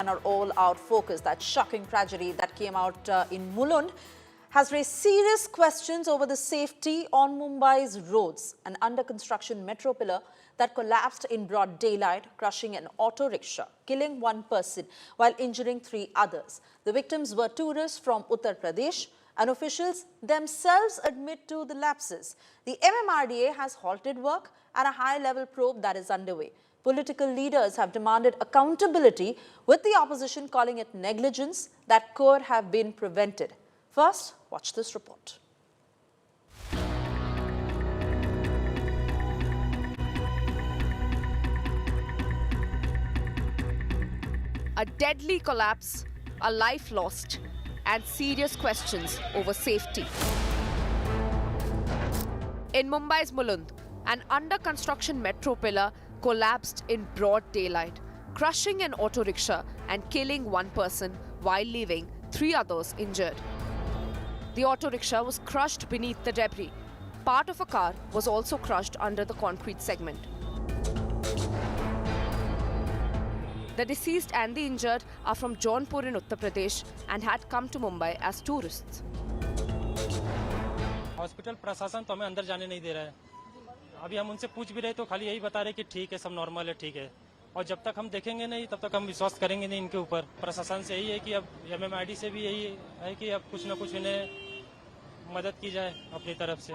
and our all-out focus. That shocking tragedy that came out in Mulund has raised serious questions over the safety on Mumbai's roads. An under-construction metro pillar that collapsed in broad daylight, crushing an auto rickshaw, killing one person while injuring 3 others. The victims were tourists from Uttar Pradesh, and officials themselves admit to the lapses. The MMRDA has halted work and a high-level probe that is underway. Political leaders have demanded accountability, with the opposition calling it negligence that could have been prevented. First, watch this report. A deadly collapse, a life lost, and serious questions over safety. In Mumbai's Mulund, an under-construction metro pillar collapsed in broad daylight, crushing an auto rickshaw and killing one person while leaving 3 others injured. The auto rickshaw was crushed beneath the debris. Part of a car was also crushed under the concrete segment. The deceased and the injured are from Jaunpur in Uttar Pradesh and had come to Mumbai as tourists. Hospital प्रशासन तो हमें अंदर जाने नहीं दे रहा है। अभी हम उनसे पूछ भी रहे तो खाली यही बता रहे कि ठीक है, सब नॉर्मल है, ठीक है। और जब तक हम देखेंगे नहीं तब तक हम विश्वास करेंगे नहीं इनके ऊपर। प्रशासन से यही है कि अब MMRD से भी यही है कि अब कुछ न कुछ इन्हें मदद की जाए अपनी तरफ से।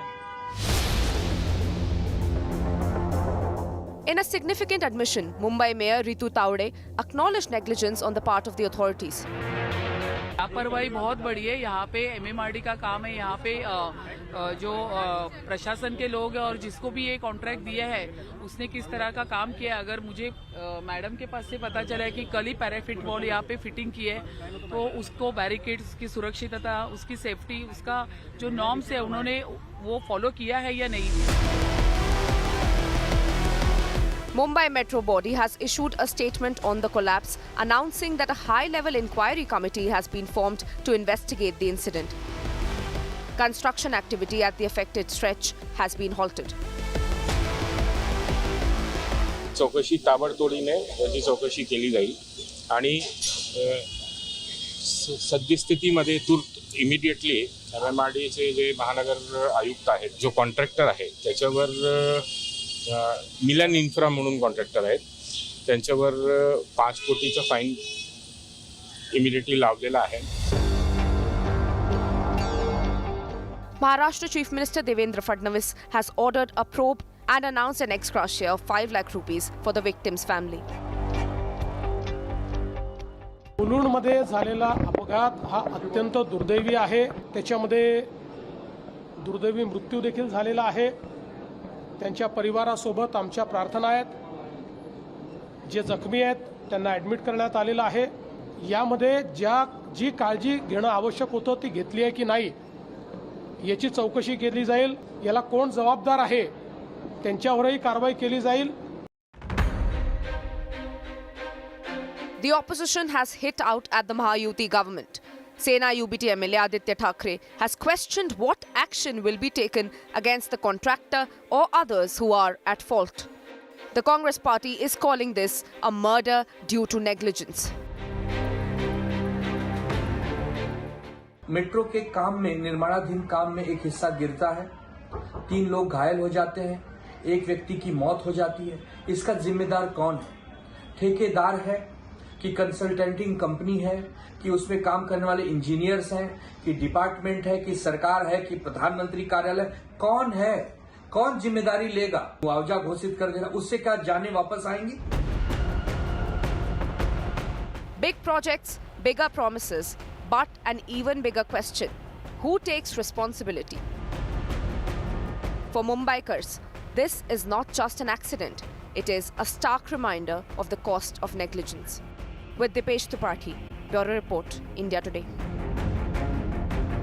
In a significant admission, Mumbai Mayor Ritu Taude acknowledged negligence on the part of the authorities. लापरवाही बहुत बड़ी है। यहाँ पे MMRD का काम है। यहाँ पे जो प्रशासन के लोग हैं और जिसको भी ये कॉन्ट्रैक्ट दिया है उसने किस तरह का काम किया है। अगर मुझे मैडम के पास से पता चला है कि कल ही पैराफिट वॉल यहाँ पे फिटिंग की है तो उसको बैरिकेड्स की सुरक्षितता, उसकी सेफ्टी, उसका जो नॉर्म्स है उन्होंने वो फॉलो किया है या नहीं। Mumbai Metro Body has issued a statement on the collapse, announcing that a high-level inquiry committee has been formed to investigate the incident. Construction activity at the affected stretch has been halted. चौकशी ताबडतोडीने त्याची चौकशी केली जाईल आणि सद्यस्थितीमध्ये तूर्त immediately MMRDचे जे महानगर आयुक्त आहेत, जो कॉन्ट्रॅक्टर आहे त्याच्यावर मिलन इन्फ्रा म्हणून कॉन्ट्रॅक्टर आहेत, त्यांच्यावर 5 कोटीचा फाईन इमिडिएटली लावलेला आहे. Maharashtra Chief Minister Devendra Fadnavis has ordered a probe and announced an ex gratia of 5 lakh rupees for the victim's family. मुलुंडमध्ये झालेला अपघात हा अत्यंत दुर्दैवी आहे. त्याच्यामध्ये दुर्दैवी मृत्यू देखील झालेला आहे. त्यांच्या परिवारासोबत आमच्या प्रार्थना आहेत. जे जखमी आहेत त्यांना ॲडमिट करण्यात आलेलं आहे. यामध्ये जी काळजी घेणं आवश्यक होतं ती घेतली आहे की नाही याची चौकशी केली जाईल. याला कोण जबाबदार आहे त्यांच्यावरही कारवाई केली जाईल. The opposition has hit out at the Mahayuti government. Sena UBT MLA Aditya Thackeray has questioned what action will be taken against the contractor or others who are at fault. The Congress party is calling this a murder due to negligence. Metro के काम में, निर्माणाधीन काम में एक हिस्सा गिरता है, 3 लोग घायल हो जाते हैं, 1 व्यक्ति की मौत हो जाती है। इसका जिम्मेदार कौन है? ठेकेदार है कि कंसल्टेंटिंग कंपनी है कि उसमें काम करने वाले इंजीनियर्स हैं कि डिपार्टमेंट है कि सरकार है कि प्रधानमंत्री कार्यालय? कौन है? कौन जिम्मेदारी लेगा? मुआवजा घोषित कर देना, उससे क्या जाने वापस आएंगी? Big projects, bigger promises, but an even bigger question: who takes responsibility? For Mumbaikars, this is not just an accident, it is a stark reminder of the cost of negligence. With Dipesh Tripathi, Bureau Report, India Today.